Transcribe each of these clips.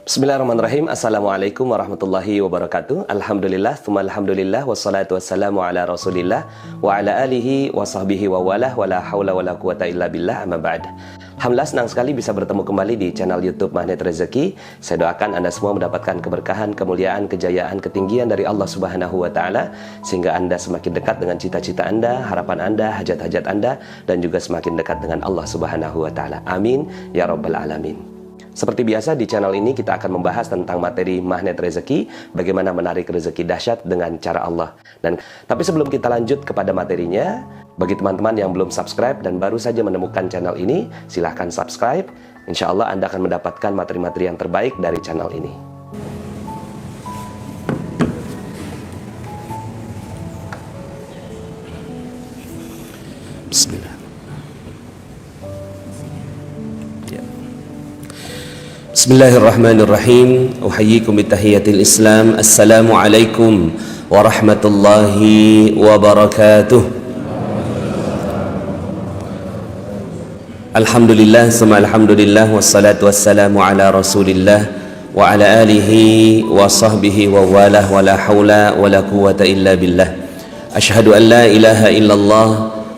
Bismillahirrahmanirrahim. Assalamualaikum warahmatullahi wabarakatuh. Alhamdulillah, tsumma alhamdulillah, wassalatu wassalamu ala rasulillah wa ala alihi wa sahbihi wa walah wa la hawla wa la quwata illa billah, amma ba'd. Alhamdulillah, senang sekali bisa bertemu kembali di channel YouTube Magnet Rezeki. Saya doakan Anda semua mendapatkan keberkahan, kemuliaan, kejayaan, ketinggian dari Allah Subhanahu wa taala, sehingga Anda semakin dekat dengan cita-cita Anda, harapan Anda, hajat-hajat Anda, dan juga semakin dekat dengan Allah Subhanahu wa taala. Amin ya rabbal alamin. Seperti biasa di channel ini kita akan membahas tentang materi magnet rezeki, bagaimana menarik rezeki dahsyat dengan cara Allah. Tapi sebelum kita lanjut kepada materinya, bagi teman-teman yang belum subscribe dan baru saja menemukan channel ini, silahkan subscribe. Insya Allah Anda akan mendapatkan materi-materi yang terbaik dari channel ini. Bismillah. Bismillahirrahmanirrahim. Uhayyikum bitahiyatil Islam. Assalamualaikum warahmatullahi wabarakatuh. Alhamdulillah, summa alhamdulillah, wassalatu wassalamu ala rasulillah wa ala alihi wa sahbihi wa walah wa la hawla wa la quwata illa billah. Ashhadu an la ilaha illallah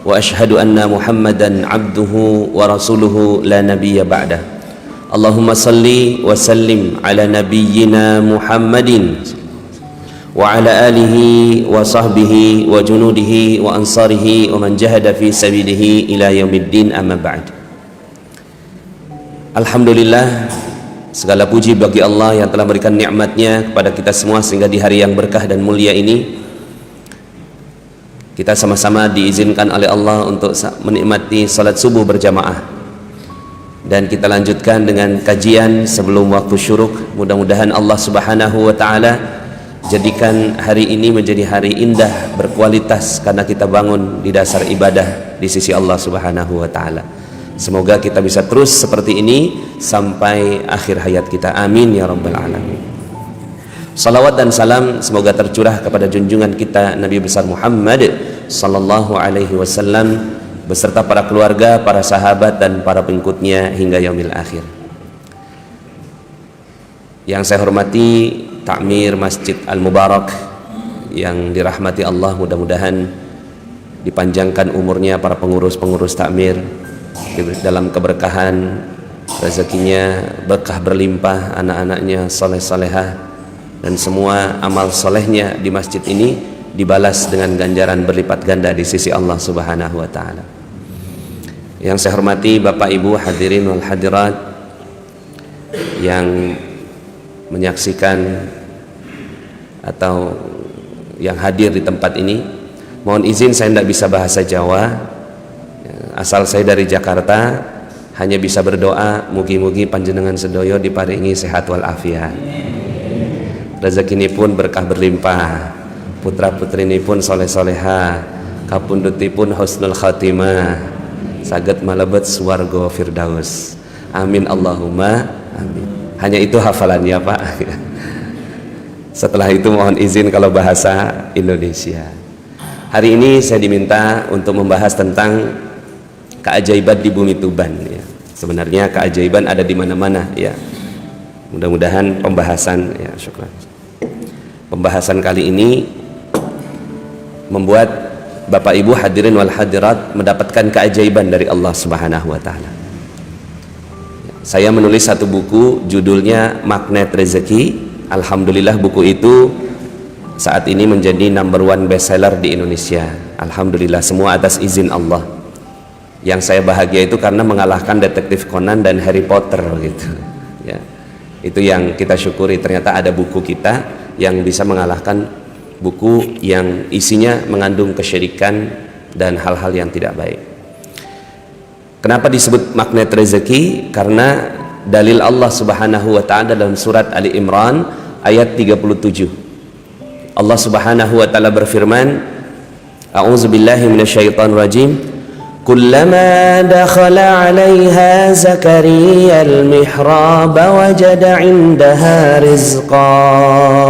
wa ashhadu anna Muhammadan abduhu wa rasuluhu la nabiyya ba'dah. Allahumma salli wa sallim ala nabiyyina Muhammadin wa ala alihi wa sahbihi wa junudihi wa ansarihi wa man jahada fi sabilihi ila yaumiddin, amma ba'd. Alhamdulillah, segala puji bagi Allah yang telah memberikan nikmatnya kepada kita semua sehingga di hari yang berkah dan mulia ini kita sama-sama diizinkan oleh Allah untuk menikmati salat subuh berjamaah. Dan kita lanjutkan dengan kajian sebelum waktu syuruk. Mudah-mudahan Allah Subhanahu wa taala jadikan hari ini menjadi hari indah, berkualitas, karena kita bangun di dasar ibadah di sisi Allah Subhanahu wa taala. Semoga kita bisa terus seperti ini sampai akhir hayat kita. Amin ya rabbal alamin. Salawat dan salam semoga tercurah kepada junjungan kita Nabi besar Muhammad sallallahu alaihi wasallam beserta para keluarga, para sahabat, dan para pengikutnya hingga yaumil akhir. Yang saya hormati Takmir Masjid Al-Mubarak yang dirahmati Allah, mudah-mudahan dipanjangkan umurnya para pengurus-pengurus takmir dalam keberkahan, rezekinya berkah berlimpah, anak-anaknya soleh-solehah, dan semua amal solehnya di masjid ini dibalas dengan ganjaran berlipat ganda di sisi Allah Subhanahu wa taala. Yang saya hormati Bapak Ibu hadirin wal hadirat yang menyaksikan atau yang hadir di tempat ini, mohon izin saya tidak bisa bahasa Jawa, asal saya dari Jakarta, hanya bisa berdoa mugi-mugi panjenengan sedoyo diparingi sehat wal afiat, rezeki ini pun berkah berlimpah, putra putri ini pun soleh-soleha, kapunduti pun husnul khatimah, saged malebet swarga firdaus. Amin Allahumma amin. Hanya itu hafalannya Pak. Setelah itu mohon izin kalau bahasa Indonesia. Hari ini saya diminta untuk membahas tentang keajaiban di bumi Tuban ya. Sebenarnya keajaiban ada di mana-mana ya. Mudah-mudahan pembahasan ya, syukran. Pembahasan kali ini membuat Bapak Ibu hadirin wal hadirat mendapatkan keajaiban dari Allah Subhanahu wa taala. Saya menulis satu buku judulnya Magnet Rezeki. Alhamdulillah buku itu saat ini menjadi #1 bestseller di Indonesia. Alhamdulillah, semua atas izin Allah. Yang saya bahagia itu karena mengalahkan Detektif Conan dan Harry Potter gitu. Ya. Itu yang kita syukuri, ternyata ada buku kita yang bisa mengalahkan buku yang isinya mengandung kesyirikan dan hal-hal yang tidak baik. Kenapa disebut magnet rezeki? Karena dalil Allah Subhanahu wa taala dalam surat Ali Imran ayat 37. Allah Subhanahu wa taala berfirman, A'udzubillahi minasyaitonir rajim. Kullama dakhala 'alaiha Zakaria al-mihrab wajada 'indaha rizqan.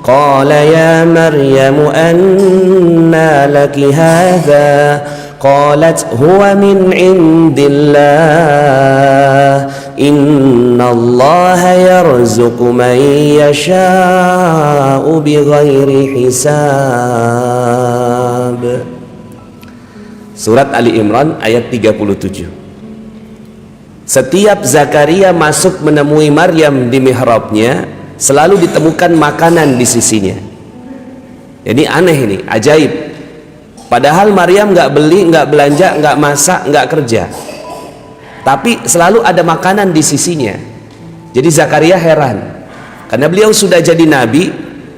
قال يا مريم أنى لك هذا قالت هو من عند الله إن الله yarzuqu man yasha'u bighairi hisab. Surat Ali Imran ayat 37. Setiap Zakaria masuk menemui Maryam di mihrabnya, selalu ditemukan makanan di sisinya. Jadi aneh ini, ajaib. Padahal Maryam nggak beli, nggak belanja, nggak masak, nggak kerja, tapi selalu ada makanan di sisinya. Jadi Zakaria heran, karena beliau sudah jadi nabi,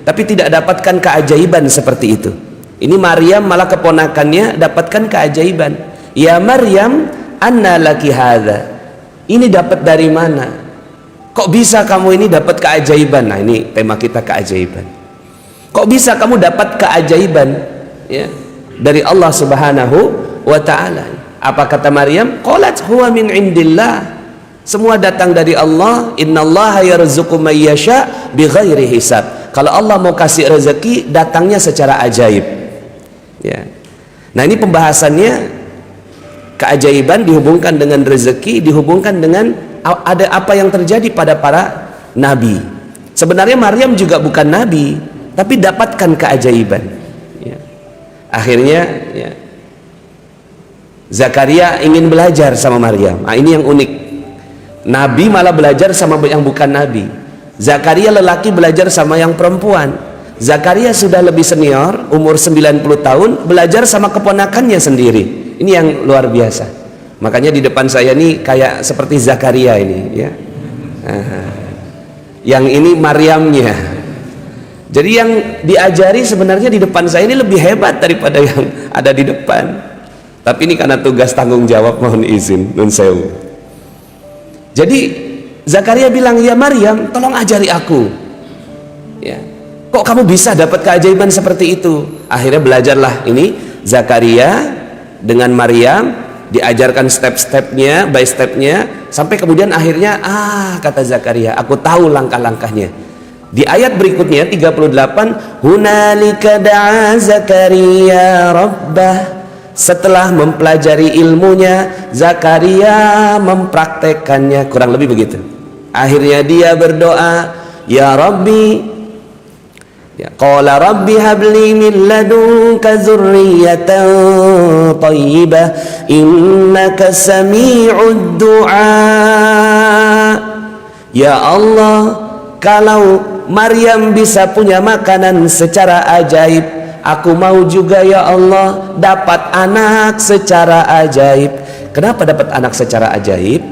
tapi tidak dapatkan keajaiban seperti itu. Ini Maryam malah keponakannya dapatkan keajaiban. Ya Maryam, anna laki hadza. Ini dapat dari mana? Kok bisa kamu ini dapat keajaiban? Nah, ini tema kita, keajaiban. Kok bisa kamu dapat keajaiban, ya, dari Allah Subhanahu wa ta'ala? Apa kata Maryam? Qalat huwa min indillah. Semua datang dari Allah. Innallaha yarzuqu may yasha bighairi hisab. Kalau Allah mau kasih rezeki, datangnya secara ajaib. Ya. Nah, ini pembahasannya, keajaiban dihubungkan dengan rezeki, dihubungkan dengan ada apa yang terjadi pada para nabi. Sebenarnya Maryam juga bukan nabi, tapi dapatkan keajaiban. Ya. Akhirnya, ya, Zakaria ingin belajar sama Maryam. Nah, ini yang unik. Nabi malah belajar sama yang bukan nabi. Zakaria lelaki belajar sama yang perempuan. Zakaria sudah lebih senior, umur 90 tahun, belajar sama keponakannya sendiri. Ini yang luar biasa. Makanya di depan saya ini kayak seperti Zakaria ini, ya. Yang ini Maryamnya. Jadi yang diajari sebenarnya di depan saya ini lebih hebat daripada yang ada di depan. Tapi ini karena tugas tanggung jawab, mohon izin, nun sewu. Jadi Zakaria bilang, ya Maryam, tolong ajari aku. Ya. Kok kamu bisa dapat keajaiban seperti itu? Akhirnya belajarlah ini Zakaria dengan Maryam, diajarkan step-stepnya, by stepnya, sampai kemudian akhirnya, kata Zakaria, aku tahu langkah-langkahnya. Di ayat berikutnya 38, hunalika da'a Zakaria rabbah. Setelah mempelajari ilmunya, Zakaria mempraktekannya, kurang lebih begitu. Akhirnya dia berdoa, ya Rabbi, ya, qala rabbi habli min ladunka dzurriyyatan thayyibah innaka sami'ud du'a. Ya Allah, kalau Maryam bisa punya makanan secara ajaib, aku mau juga ya Allah dapat anak secara ajaib. Kenapa dapat anak secara ajaib?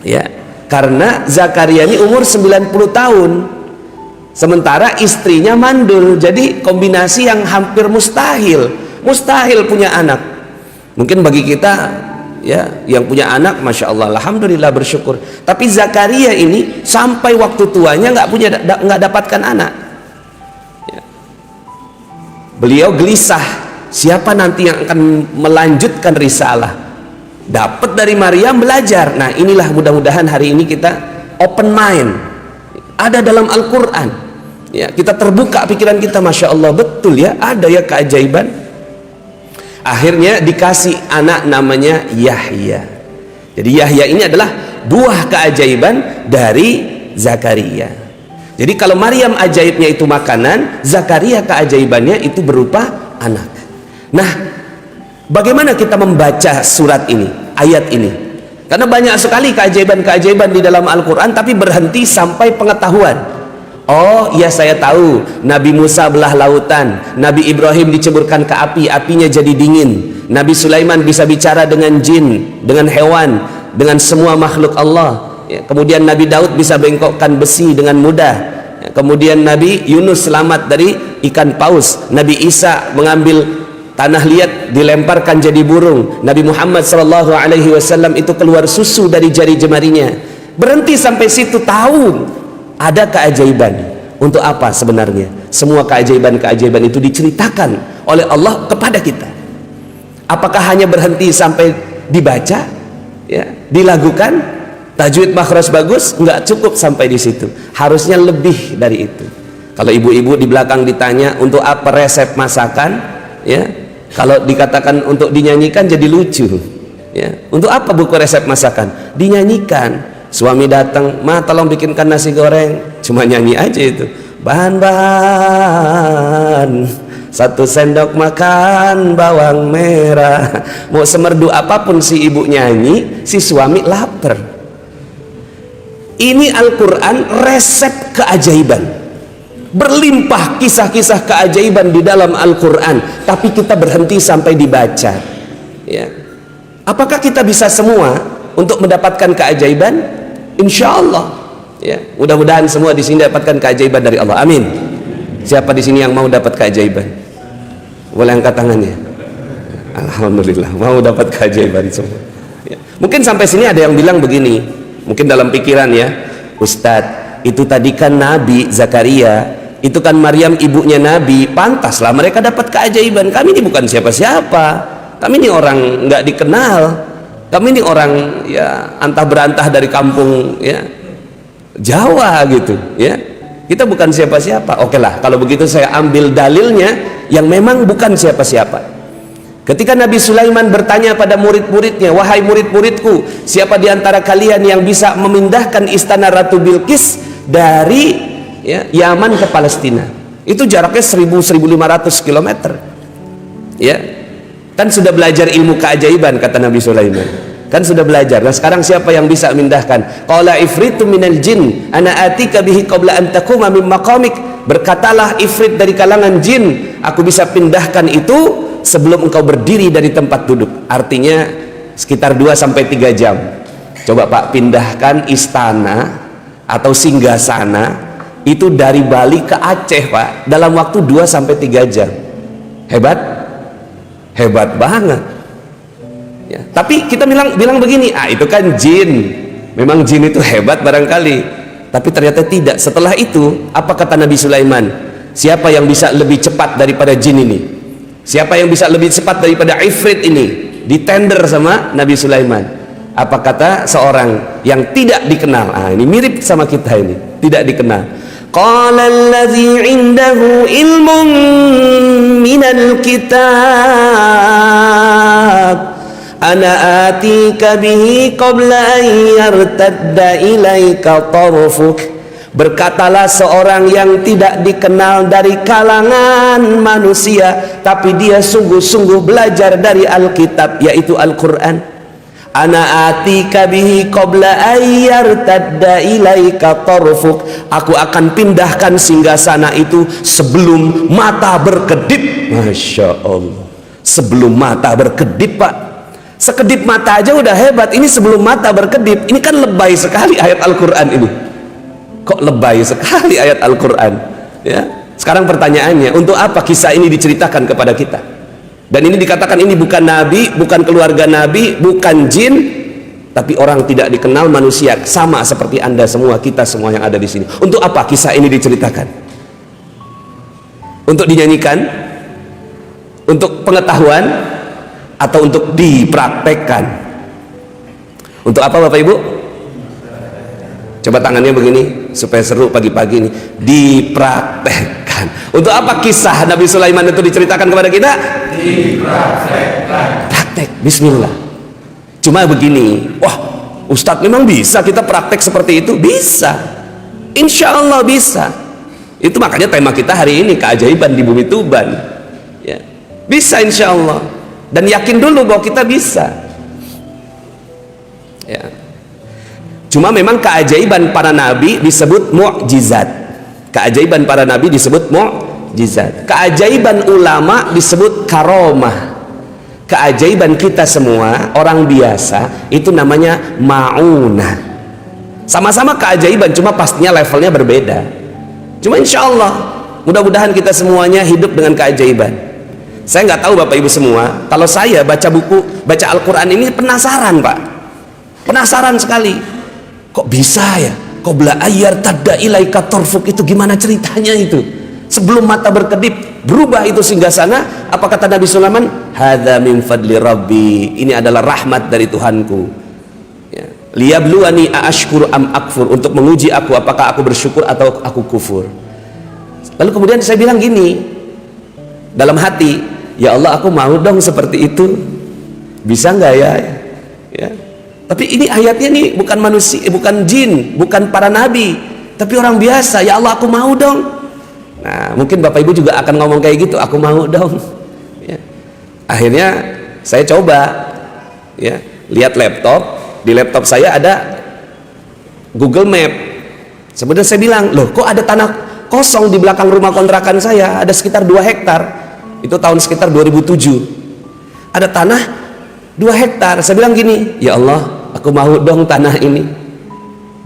Ya, karena Zakaria ini umur 90 tahun. Sementara istrinya mandul, jadi kombinasi yang hampir mustahil punya anak. Mungkin bagi kita, ya, yang punya anak, masya Allah, alhamdulillah, bersyukur. Tapi Zakaria ini sampai waktu tuanya nggak dapatkan anak. Ya. Beliau gelisah, siapa nanti yang akan melanjutkan risalah? Dapat dari Maryam, belajar. Nah, inilah mudah-mudahan hari ini kita open mind. Ada dalam Al-Quran. Ya, kita terbuka pikiran kita, masya Allah, betul ya, ada ya keajaiban. Akhirnya dikasih anak namanya Yahya. Jadi Yahya ini adalah buah keajaiban dari Zakaria. Jadi kalau Maryam ajaibnya itu makanan, Zakaria keajaibannya itu berupa anak. Nah, bagaimana kita membaca surat ini, ayat ini? Karena banyak sekali keajaiban-keajaiban di dalam Al-Quran, tapi berhenti sampai pengetahuan. Oh ya, saya tahu Nabi Musa belah lautan, Nabi Ibrahim diceburkan ke api, apinya jadi dingin, Nabi Sulaiman bisa bicara dengan jin, dengan hewan, dengan semua makhluk Allah, ya. Kemudian Nabi Daud bisa bengkokkan besi dengan mudah, ya. Kemudian Nabi Yunus selamat dari ikan paus, Nabi Isa mengambil tanah liat dilemparkan jadi burung, Nabi Muhammad SAW itu keluar susu dari jari jemarinya. Berhenti sampai situ, tahu ada keajaiban. Untuk apa sebenarnya? Semua keajaiban-keajaiban itu diceritakan oleh Allah kepada kita. Apakah hanya berhenti sampai dibaca, ya, dilakukan, tajwid makhraj bagus? Enggak cukup sampai di situ. Harusnya lebih dari itu. Kalau ibu-ibu di belakang ditanya untuk apa resep masakan, ya, kalau dikatakan untuk dinyanyikan jadi lucu. Ya, untuk apa buku resep masakan? Dinyanyikan Suami datang, "Ma, tolong bikinkan nasi goreng." Cuma nyanyi aja itu. Bahan-bahan, 1 sendok makan bawang merah. Mau semerdu apapun si ibu nyanyi, si suami lapar. Ini Al-Quran resep keajaiban. Berlimpah kisah-kisah keajaiban di dalam Al-Quran, tapi kita berhenti sampai dibaca. Ya. Apakah kita bisa semua untuk mendapatkan keajaiban? Insya Allah. Ya. Mudah-mudahan semua di sini dapatkan keajaiban dari Allah. Amin. Siapa di sini yang mau dapat keajaiban? Boleh angkat tangannya. Alhamdulillah, mau dapat keajaiban semua. Ya. Mungkin sampai sini ada yang bilang begini, mungkin dalam pikiran ya, Ustadz, itu tadi kan Nabi Zakaria, itu kan Maryam ibunya Nabi, pantaslah mereka dapat keajaiban. Kami ini bukan siapa-siapa, kami ini orang nggak dikenal, kami ini orang ya antah berantah dari kampung ya Jawa gitu ya, kita bukan siapa-siapa. Oke lah, kalau begitu saya ambil dalilnya yang memang bukan siapa-siapa. Ketika Nabi Sulaiman bertanya pada murid-muridnya, "Wahai murid-muridku, siapa di antara kalian yang bisa memindahkan istana Ratu Bilqis dari ya, Yaman ke Palestina?" Itu jaraknya 1.000-1.500 km. Ya, kan sudah belajar ilmu keajaiban kata Nabi Sulaiman. Kan sudah belajar. Nah, sekarang siapa yang bisa memindahkan? Qala ifritu minal jin ana atika bihi qabla an taquma min maqamik. Berkatalah ifrit dari kalangan jin, aku bisa pindahkan itu sebelum engkau berdiri dari tempat duduk. Artinya sekitar 2-3 jam. Coba Pak, pindahkan istana atau singgasana itu dari Bali ke Aceh Pak dalam waktu 2-3 jam. Hebat? Hebat banget ya. Tapi kita bilang begini, itu kan jin, memang jin itu hebat barangkali, tapi ternyata tidak. Setelah itu apa kata Nabi Sulaiman? Siapa yang bisa lebih cepat daripada jin ini? Siapa yang bisa lebih cepat daripada ifrit ini? Ditender sama Nabi Sulaiman. Apa kata seorang yang tidak dikenal? Ini mirip sama kita ini, tidak dikenal. Qala allazi indahu ilmun minal kitab ana atika bihi qabla an yartadda ilaika tarfuk. Berkatalah seorang yang tidak dikenal dari kalangan manusia, tapi dia sungguh-sungguh belajar dari Alkitab, yaitu Al-Quran. Ana atika bihi qabla an yartadda ilaika tarfuk. Aku akan pindahkan singgasana itu sebelum mata berkedip. Masya Allah, sebelum mata berkedip Pak. Sekedip mata aja udah hebat, ini sebelum mata berkedip. Ini kan lebay sekali ayat Al-Quran ini. Kok lebay sekali ayat Al-Quran ya? Sekarang pertanyaannya, untuk apa kisah ini diceritakan kepada kita? Dan ini dikatakan ini bukan nabi, bukan keluarga nabi, bukan jin, tapi orang tidak dikenal, manusia sama seperti Anda semua, kita semua yang ada di sini. Untuk apa kisah ini diceritakan? Untuk dinyanyikan? Untuk pengetahuan? Atau untuk dipraktekkan? Untuk apa Bapak Ibu? Coba tangannya begini supaya seru pagi-pagi ini. Dipraktekkan. Untuk apa kisah Nabi Sulaiman itu diceritakan kepada kita? Dipraktekkan. Praktek. Bismillah. Cuma begini, wah Ustadz memang bisa kita praktek seperti itu? Bisa. Insya Allah bisa. Itu makanya tema kita hari ini, keajaiban di bumi Tuban ya. Bisa insya Allah. Dan yakin dulu bahwa kita bisa ya. Cuma memang keajaiban para nabi disebut mukjizat. Keajaiban para nabi disebut mukjizat. Keajaiban ulama disebut karomah. Keajaiban kita semua orang biasa itu namanya ma'unah. Sama-sama keajaiban, cuma pastinya levelnya berbeda. Cuma insya Allah mudah-mudahan kita semuanya hidup dengan keajaiban. Saya nggak tahu Bapak Ibu semua, kalau saya baca buku, baca Al-Quran ini penasaran Pak, penasaran sekali. Kok bisa ya? Qabla ayyar tadda ilaika tarfuk, itu gimana ceritanya itu? Sebelum mata berkedip berubah itu singgasana. Apa kata Nabi Sulaiman? Hadza min fadli rabbi, ini adalah rahmat dari Tuhanku ya. Liyabluwani aashkur am akfur, untuk menguji aku apakah aku bersyukur atau aku kufur. Lalu kemudian saya bilang gini dalam hati, ya Allah aku mau dong seperti itu, bisa nggak ya? Ya Tapi ini ayatnya nih bukan manusia, bukan jin, bukan para nabi, tapi orang biasa. Ya Allah, aku mau dong. Nah, mungkin Bapak Ibu juga akan ngomong kayak gitu, aku mau dong. Ya. Akhirnya saya coba, ya, lihat laptop. Di laptop saya ada Google Map. Sebenarnya saya bilang, loh kok ada tanah kosong di belakang rumah kontrakan saya, ada sekitar 2 hektar. Itu tahun sekitar 2007. Ada tanah 2 hektar. Saya bilang gini, ya Allah, aku mau dong tanah ini.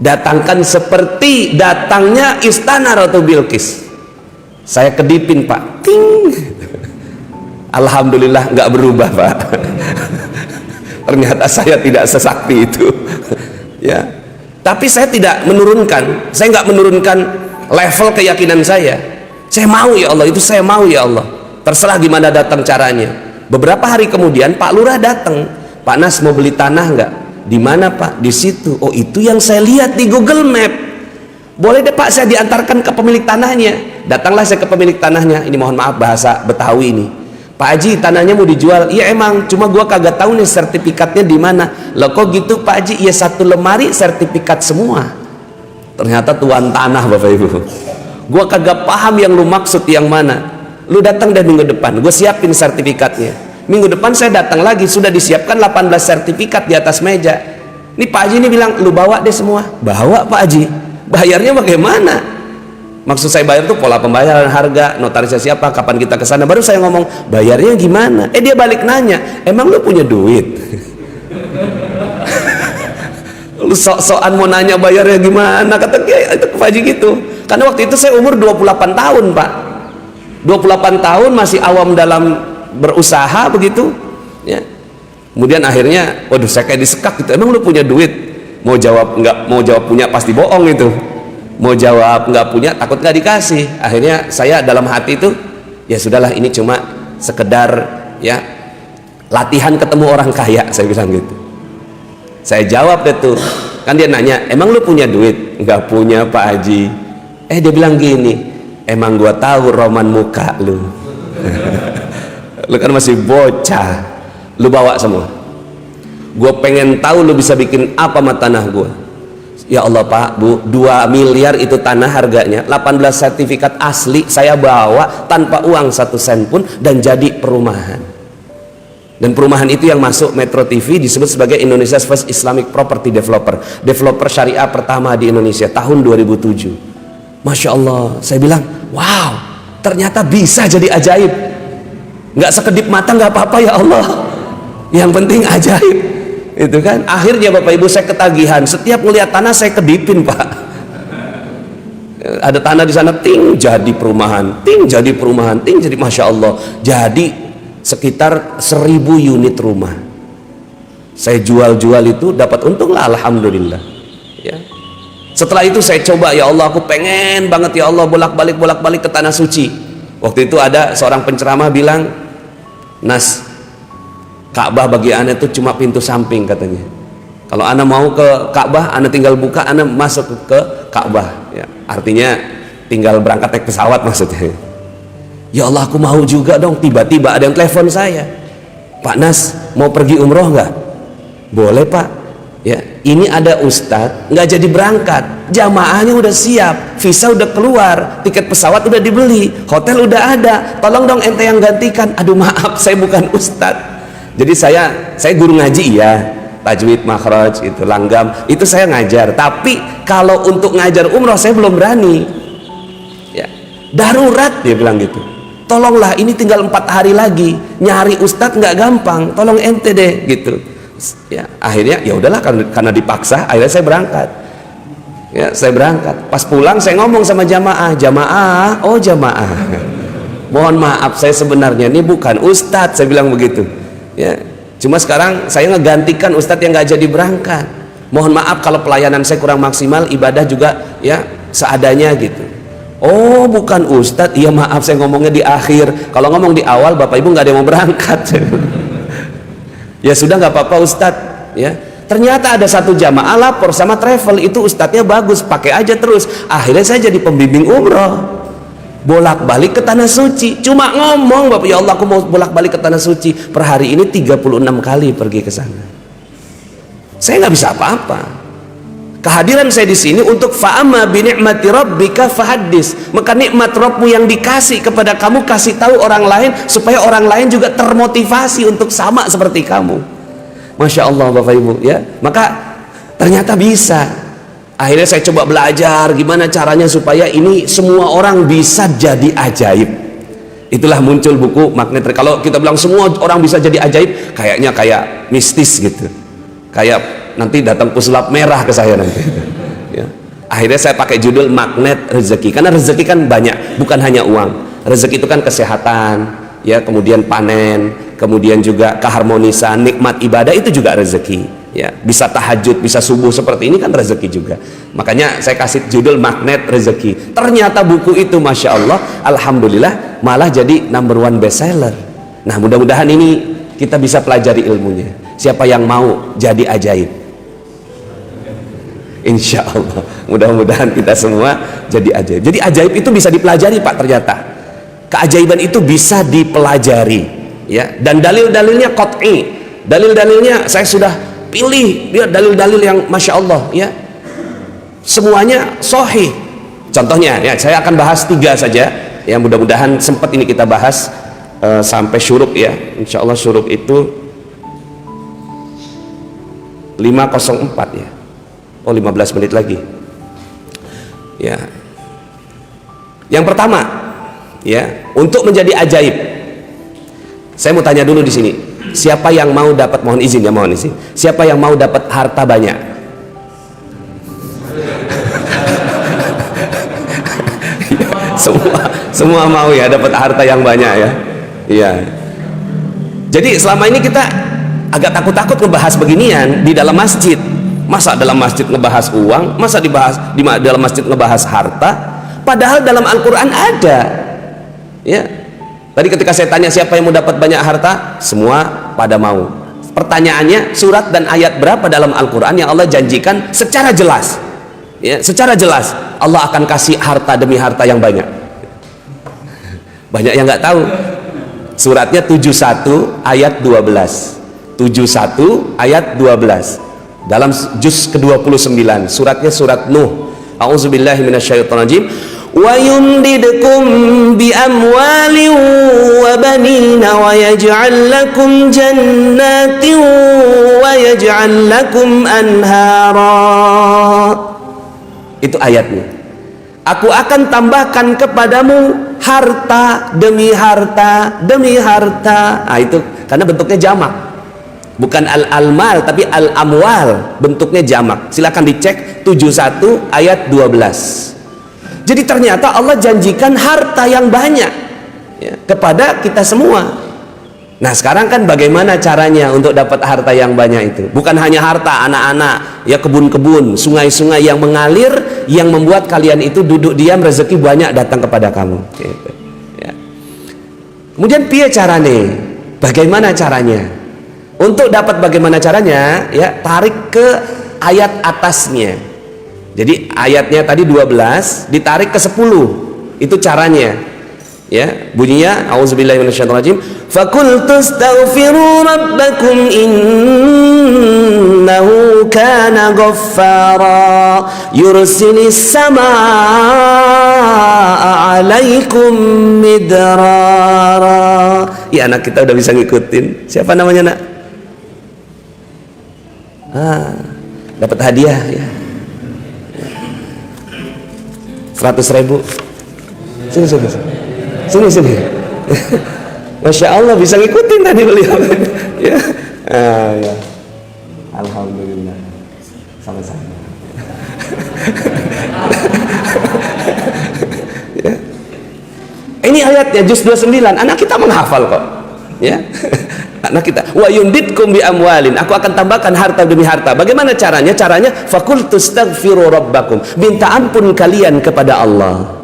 Datangkan seperti datangnya istana Ratu Bilqis. Saya kedipin, Pak. Ting. Alhamdulillah nggak berubah, Pak. Ternyata saya tidak sesakti itu. Ya. Tapi saya tidak menurunkan. Saya nggak menurunkan level keyakinan saya. Saya mau ya Allah, itu saya mau ya Allah. Terserah gimana datang caranya. Beberapa hari kemudian Pak Lurah datang. Pak Nas mau beli tanah nggak? Di mana Pak? Di situ. Oh itu yang saya lihat di Google Map. Boleh deh Pak, saya diantarkan ke pemilik tanahnya. Datanglah saya ke pemilik tanahnya. Ini mohon maaf bahasa Betawi ini. Pak Haji, tanahnya mau dijual. Iya emang, cuma gua kagak tahu nih sertifikatnya di mana. Loh kok gitu Pak Haji? Iya satu lemari sertifikat semua. Ternyata tuan tanah Bapak Ibu. Gua kagak paham yang lu maksud yang mana. Lu datang deh minggu depan, gue siapin sertifikatnya. Minggu depan saya datang lagi, sudah disiapkan 18 sertifikat di atas meja. Ini Pak Haji ini bilang, lu bawa deh semua. Bawa Pak Haji. Bayarnya bagaimana? Maksud saya bayar tuh pola pembayaran, harga, notarisnya siapa, kapan kita ke sana. Baru saya ngomong, bayarnya gimana? Dia balik nanya, emang lu punya duit? Lu sok-sokan mau nanya bayarnya gimana? Kata dia itu Pak Haji gitu. Karena waktu itu saya umur 28 tahun, Pak. 28 tahun masih awam dalam berusaha begitu, ya. Kemudian akhirnya, waduh saya kayak disekak gitu. Emang lu punya duit? Mau jawab enggak, mau jawab punya pasti bohong itu. Mau jawab enggak punya takut enggak dikasih. Akhirnya saya dalam hati itu, ya sudahlah ini cuma sekedar ya latihan ketemu orang kaya, saya bilang gitu. Saya jawab deh tuh, kan dia nanya, emang lu punya duit? Enggak punya Pak Haji. Dia bilang gini, emang gua tahu roman muka lu. Lu kan masih bocah, lu bawa semua. Gue pengen tahu lu bisa bikin apa sama tanah gue. Ya Allah Pak, Bu, 2 miliar itu tanah harganya, 18 sertifikat asli saya bawa tanpa uang 1 sen pun dan jadi perumahan. Dan perumahan itu yang masuk Metro TV disebut sebagai Indonesia's First Islamic Property Developer, developer syariah pertama di Indonesia tahun 2007. Masya Allah, saya bilang, wow, ternyata bisa jadi ajaib. Nggak sekedip mata nggak apa-apa ya Allah, yang penting ajaib. Itu kan akhirnya Bapak Ibu saya ketagihan, setiap melihat tanah saya kedipin Pak. Ada tanah di sana, ting jadi perumahan, ting jadi perumahan, ting jadi, Masya Allah, jadi sekitar 1000 unit rumah. Saya jual-jual itu dapat untung lah, alhamdulillah. Ya. Setelah itu saya coba, ya Allah aku pengen banget ya Allah bolak-balik ke tanah suci. Waktu itu ada seorang penceramah bilang, Nas, Ka'bah bagi ana itu cuma pintu samping katanya. Kalau ana mau ke Ka'bah, ana tinggal buka, ana masuk ke Ka'bah. Ya, artinya tinggal berangkat naik pesawat maksudnya. Ya Allah aku mau juga dong. Tiba-tiba ada yang telepon saya, Pak Nas mau pergi umroh nggak? Boleh Pak. Ya, ini ada ustadz nggak jadi berangkat, jamaahnya udah siap, visa udah keluar, tiket pesawat udah dibeli, hotel udah ada, tolong dong ente yang gantikan. Aduh maaf saya bukan ustadz. Jadi saya guru ngaji ya, tajwid, makhraj, itu langgam, itu saya ngajar. Tapi kalau untuk ngajar umroh saya belum berani. Ya, darurat dia bilang gitu. Tolonglah ini tinggal 4 hari lagi, nyari ustadz nggak gampang, tolong ente deh gitu. Ya, akhirnya ya udahlah karena dipaksa, akhirnya saya berangkat. Ya, saya berangkat. Pas pulang saya ngomong sama jamaah, oh jamaah. Mohon maaf saya sebenarnya ini bukan ustadz, saya bilang begitu. Ya, cuma sekarang saya ngegantikan ustadz yang nggak jadi berangkat. Mohon maaf kalau pelayanan saya kurang maksimal, ibadah juga ya seadanya gitu. Oh bukan ustadz, iya maaf saya ngomongnya di akhir. Kalau ngomong di awal bapak ibu nggak ada yang mau berangkat. Ya sudah nggak apa-apa ustadz. Ya ternyata ada satu jamaah lapor sama travel, itu ustadznya bagus, pakai aja terus. Akhirnya saya jadi pembimbing umroh, bolak-balik ke tanah suci. Cuma ngomong Bapak, ya Allah aku mau bolak-balik ke tanah suci. Per hari ini 36 kali pergi ke sana. Saya nggak bisa apa-apa. Kehadiran saya di sini untuk fa'amma bi ni'mati rabbika fahaddis. Maka nikmat Rabbmu yang dikasih kepada kamu, kasih tahu orang lain supaya orang lain juga termotivasi untuk sama seperti kamu. Masya Allah Bapak Ibu ya. Maka ternyata bisa. Akhirnya saya coba belajar gimana caranya supaya ini semua orang bisa jadi ajaib. Itulah muncul buku Magnet. Kalau kita bilang semua orang bisa jadi ajaib, kayaknya kayak mistis gitu. Kayak nanti datang pesulap merah ke saya nanti ya. Akhirnya saya pakai judul Magnet Rezeki, karena rezeki kan banyak, bukan hanya uang. Rezeki itu kan kesehatan ya, kemudian panen, kemudian juga keharmonisan, nikmat ibadah itu juga rezeki ya. Bisa tahajud, bisa subuh seperti ini kan rezeki juga. Makanya saya kasih judul Magnet Rezeki. Ternyata buku itu Masya Allah, Alhamdulillah malah jadi #1 bestseller. Nah mudah-mudahan ini kita bisa pelajari ilmunya. Siapa yang mau jadi ajaib? Insya Allah mudah-mudahan kita semua jadi ajaib. Jadi ajaib itu bisa dipelajari Pak, ternyata keajaiban itu bisa dipelajari ya. Dan dalil-dalilnya qat'i, dalil-dalilnya saya sudah pilih dia, dalil-dalil yang Masya Allah ya, semuanya sahih. Contohnya ya, saya akan bahas 3 saja ya, mudah-mudahan sempat ini kita bahas sampai syuruk ya. Insya Allah syuruk itu 5:04 ya. Oh 15 menit lagi ya. Yang pertama ya, untuk menjadi ajaib saya mau tanya dulu di sini, siapa yang mau dapat, mohon izin ya, mohon izin, siapa yang mau dapat harta banyak? semua mau ya dapat harta yang banyak ya. Iya. Jadi selama ini kita agak takut-takut ngebahas beginian di dalam masjid. Masa dalam masjid ngebahas uang, masa dibahas di dalam masjid ngebahas harta, padahal dalam Al-Quran ada ya. Tadi ketika saya tanya siapa yang mau dapat banyak harta, semua pada mau. Pertanyaannya, surat dan ayat berapa dalam Al-Quran yang Allah janjikan secara jelas ya, secara jelas Allah akan kasih harta demi harta yang banyak. Banyak yang nggak tahu. Suratnya 71 ayat 12, 71 ayat 12 dalam juz ke-29. Suratnya surat Nuh. A'udzubillahi minasyaitonirrajim. Wa yumdidkum bi amwalin wa banina wa yaj'al lakum jannatin wa yaj'al lakum anhara. Itu ayatnya. Aku akan tambahkan kepadamu harta demi harta demi harta. Nah, itu karena bentuknya jamak. Bukan al-almal tapi al-amwal, bentuknya jamak. Silakan dicek 71 ayat 12. Jadi ternyata Allah janjikan harta yang banyak ya, kepada kita semua. Nah sekarang kan bagaimana caranya untuk dapat harta yang banyak itu? Bukan hanya harta anak-anak ya, kebun-kebun, sungai-sungai yang mengalir, yang membuat kalian itu duduk diam, rezeki banyak datang kepada kamu gitu, ya. Kemudian piye carane? Bagaimana caranya? Untuk dapat bagaimana caranya ya, tarik ke ayat atasnya. Jadi ayatnya tadi 12 ditarik ke 10. Itu caranya. Ya, bunyinya auzubillahi minasyaitonirrajim. Faqultu astaghfiru rabbakum innahu kana ghaffara yursilis samaa 'alaikum midrara. Ya anak kita udah bisa ngikutin. Siapa namanya nak? Dapat hadiah ya, 100.000. Sini. Masya Allah bisa ngikutin tadi beliau. Ya. Ya. Alhamdulillah. Sama-sama. Ya. Ini ayatnya juz 29. Anak kita menghafal kok. Ya. Anak kita, wa yumditkum bi amwalin, aku akan tambahkan harta demi harta. Bagaimana caranya? Caranya faqultu astaghfiru rabbakum, minta ampun kalian kepada Allah.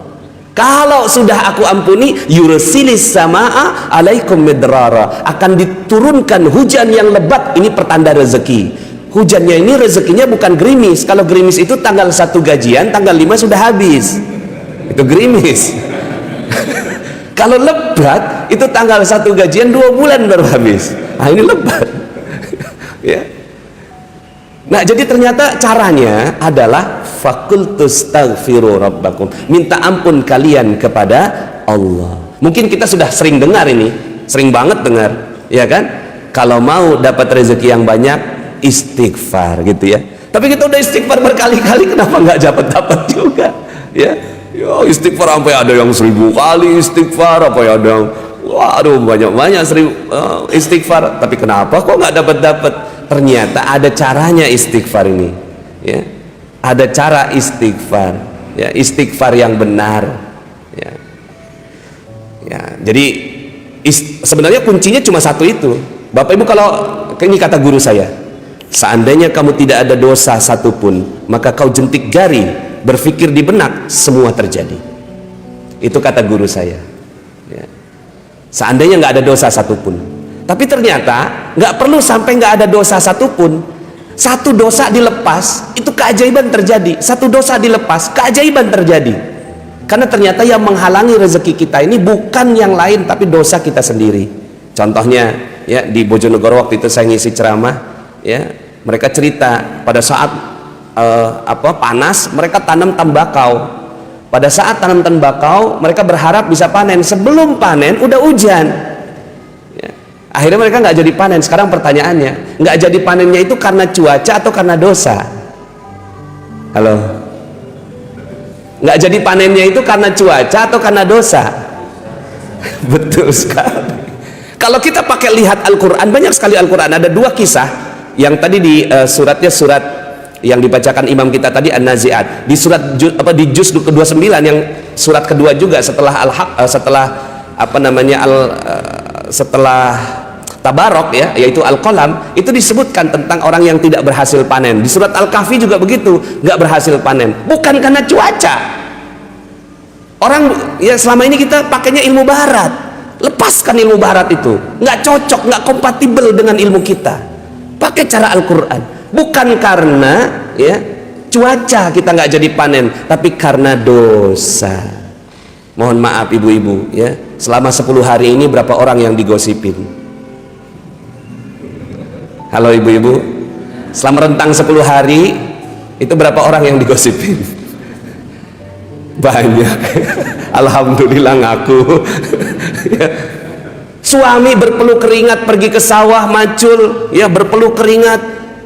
Kalau sudah aku ampuni, yursilis samaa alaikum midrara, akan diturunkan hujan yang lebat. Ini pertanda rezeki. Hujannya ini rezekinya bukan gerimis. Kalau gerimis itu tanggal 1 gajian, tanggal 5 sudah habis. Itu gerimis. Kalau lebat itu tanggal 1 gajian 2 bulan baru habis. Nah ini lebat. Ya. Nah, jadi ternyata caranya adalah fakultustaghfiru rabbakum, minta ampun kalian kepada Allah. Mungkin kita sudah sering dengar ini, sering banget dengar, ya kan? Kalau mau dapat rezeki yang banyak, istighfar gitu ya. Tapi kita udah istighfar berkali-kali, kenapa nggak dapat juga? Ya, istighfar sampai ada yang 1000 kali istighfar, apa ya, ada yang waduh banyak-banyak 1000 istighfar. Tapi kenapa kok nggak dapat? Ternyata ada caranya istighfar ini. Ya, ada cara istighfar. Ya, istighfar yang benar. Ya, ya. Jadi sebenarnya kuncinya cuma satu itu. Bapak Ibu, kalau ini kata guru saya, seandainya kamu tidak ada dosa satupun, maka kau jentik jari, berpikir di benak, semua terjadi. Itu kata guru saya. Ya. Seandainya nggak ada dosa satupun. Tapi ternyata nggak perlu sampai nggak ada dosa satupun. Satu dosa dilepas, itu keajaiban terjadi. Satu dosa dilepas, keajaiban terjadi. Karena ternyata yang menghalangi rezeki kita ini bukan yang lain, tapi dosa kita sendiri. Contohnya, ya, di Bojonegoro waktu itu saya ngisi ceramah, ya, mereka cerita pada saat panas mereka tanam tembakau. Pada saat tanam tembakau mereka berharap bisa panen, sebelum panen udah hujan, ya. Akhirnya mereka nggak jadi panen. Sekarang pertanyaannya, nggak jadi panennya itu karena cuaca atau karena dosa? Halo, nggak jadi panennya itu karena cuaca atau karena dosa? Betul sekali. Kalau kita pakai lihat Al-Quran, banyak sekali Al-Quran. Ada 2 kisah yang tadi di suratnya, surat yang dibacakan imam kita tadi An-Nazi'at, di surat di juz ke-29 yang surat kedua juga setelah setelah Tabarok, ya, yaitu Al-Qalam, itu disebutkan tentang orang yang tidak berhasil panen. Di surat Al-Kahfi juga begitu, nggak berhasil panen, bukan karena cuaca. Orang ya selama ini kita pakainya ilmu barat, lepaskan ilmu barat itu, nggak cocok, nggak kompatibel dengan ilmu kita. Pakai cara Al-Quran. Bukan karena ya cuaca kita nggak jadi panen, tapi karena dosa. Mohon maaf ibu-ibu, ya, selama 10 hari ini berapa orang yang digosipin? Halo ibu-ibu, selama rentang 10 hari itu berapa orang yang digosipin? Banyak. Alhamdulillah ngaku. Ya. Suami berpeluh keringat pergi ke sawah macul, ya, berpeluh keringat,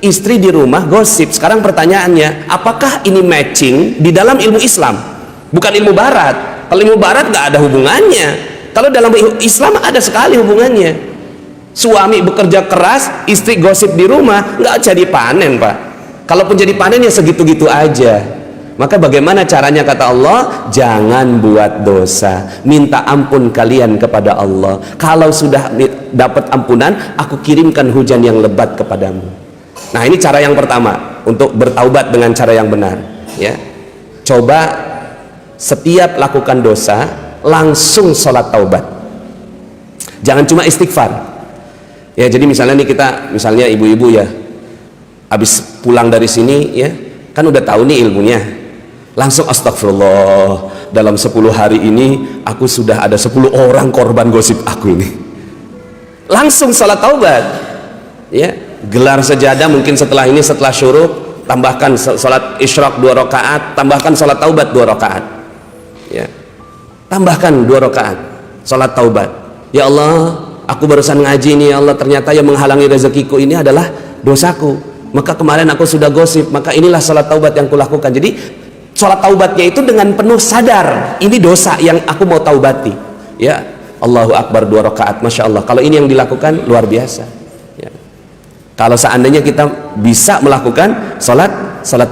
istri di rumah gosip. Sekarang pertanyaannya, apakah ini matching di dalam ilmu Islam? Bukan ilmu barat. Kalau ilmu barat nggak ada hubungannya. Kalau dalam Islam ada sekali hubungannya. Suami bekerja keras, istri gosip di rumah, nggak jadi panen, Pak. Kalaupun jadi panen ya segitu-gitu aja. Maka bagaimana caranya, kata Allah? Jangan buat dosa, minta ampun kalian kepada Allah. Kalau sudah dapat ampunan, aku kirimkan hujan yang lebat kepadamu. Nah, ini cara yang pertama untuk bertaubat dengan cara yang benar, ya. Coba setiap lakukan dosa langsung sholat taubat, jangan cuma istighfar. Ya, jadi misalnya nih kita, misalnya ibu-ibu ya, habis pulang dari sini, ya, kan udah tahu nih ilmunya, langsung astagfirullah, dalam 10 hari ini aku sudah ada 10 orang korban gosip aku ini. Langsung sholat taubat, ya, gelar sejadah mungkin setelah ini, setelah syuruk, tambahkan sholat isyraq 2 rakaat, tambahkan sholat taubat 2 rakaat, ya, tambahkan 2 rakaat sholat taubat. Ya Allah, aku barusan ngaji nih, ya Allah, ternyata yang menghalangi rezekiku ini adalah dosaku, maka kemarin aku sudah gosip, maka inilah sholat taubat yang kulakukan. Jadi sholat taubatnya itu dengan penuh sadar, ini dosa yang aku mau taubati, ya. Allahu Akbar 2 rakaat, Masya Allah. Kalau ini yang dilakukan luar biasa, ya. Kalau seandainya kita bisa melakukan sholat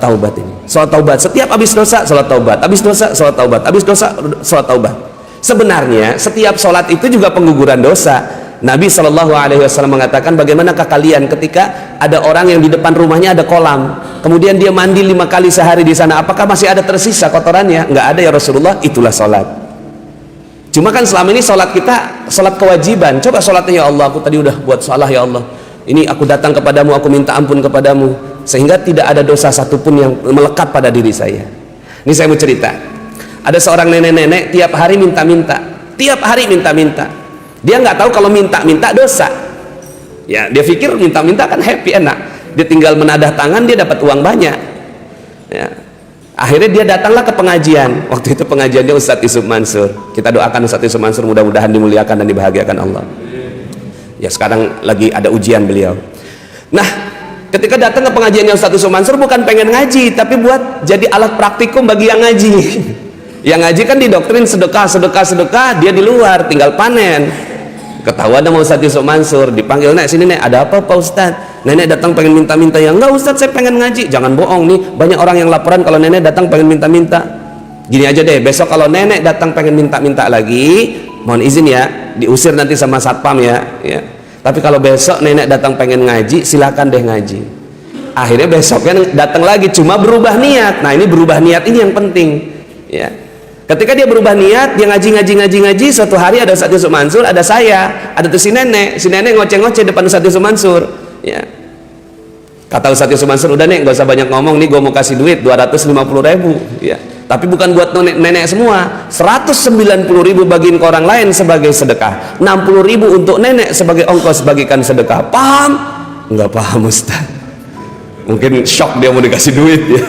taubat ini, sholat taubat setiap habis dosa, sholat taubat, habis dosa, sholat taubat, habis dosa, sholat taubat. Sebenarnya setiap sholat itu juga pengguguran dosa. Nabi SAW mengatakan, bagaimanakah kalian ketika ada orang yang di depan rumahnya ada kolam, kemudian dia mandi 5 kali sehari di sana, apakah masih ada tersisa kotorannya? Nggak ada ya Rasulullah. Itulah sholat. Cuma kan selama ini sholat kita sholat kewajiban. Coba sholatnya, ya Allah, aku tadi udah buat salah, ya Allah, ini aku datang kepadamu, aku minta ampun kepadamu, sehingga tidak ada dosa satupun yang melekat pada diri saya. Ini saya mau cerita, ada seorang nenek-nenek tiap hari minta-minta, tiap hari minta-minta. Dia nggak tahu kalau minta-minta dosa, ya. Dia pikir minta-minta kan happy, enak. dia tinggal menadah tangan, dia dapat uang banyak. Ya. Akhirnya dia datanglah ke pengajian. Waktu itu pengajiannya Ustadz Yusuf Mansur. Kita doakan Ustadz Yusuf Mansur mudah-mudahan dimuliakan dan dibahagiakan Allah. Ya, sekarang lagi ada ujian beliau. Nah, ketika datang ke pengajiannya Ustadz Yusuf Mansur bukan pengen ngaji, tapi buat jadi alat praktikum bagi yang ngaji. Yang ngaji kan didoktrin sedekah, dia di luar tinggal panen. Ketahuan sama Ustadz Yusuf Mansur, dipanggil, "Nek, sini Nek, ada apa Pak Ustadz?" Nenek datang pengen minta-minta. Ya enggak Ustadz, saya pengen ngaji. Jangan bohong nih, banyak orang yang laporan kalau nenek datang pengen minta-minta. Gini aja deh, besok kalau nenek datang pengen minta-minta lagi, mohon izin ya, diusir nanti sama satpam ya. Tapi kalau besok nenek datang pengen ngaji, silakan deh ngaji. Akhirnya besoknya datang lagi, cuma berubah niat. Nah, ini berubah niat ini yang penting ya. Ketika dia berubah niat, dia ngaji, suatu hari ada Ustadz Yusuf Mansur, ada saya, ada tuh si nenek ngoceh-ngoceh depan Ustadz Yusuf Mansur ya. Kata Ustadz Yusuf Mansur, "Udah Nek, gak usah banyak ngomong nih, gue mau kasih duit 250.000 ya. Tapi bukan buat nenek semua, 190.000 bagiin ke orang lain sebagai sedekah, 60.000 untuk nenek sebagai ongkos bagikan sedekah." Paham? Nggak paham Ustaz. Mungkin shock dia mau dikasih duit ya.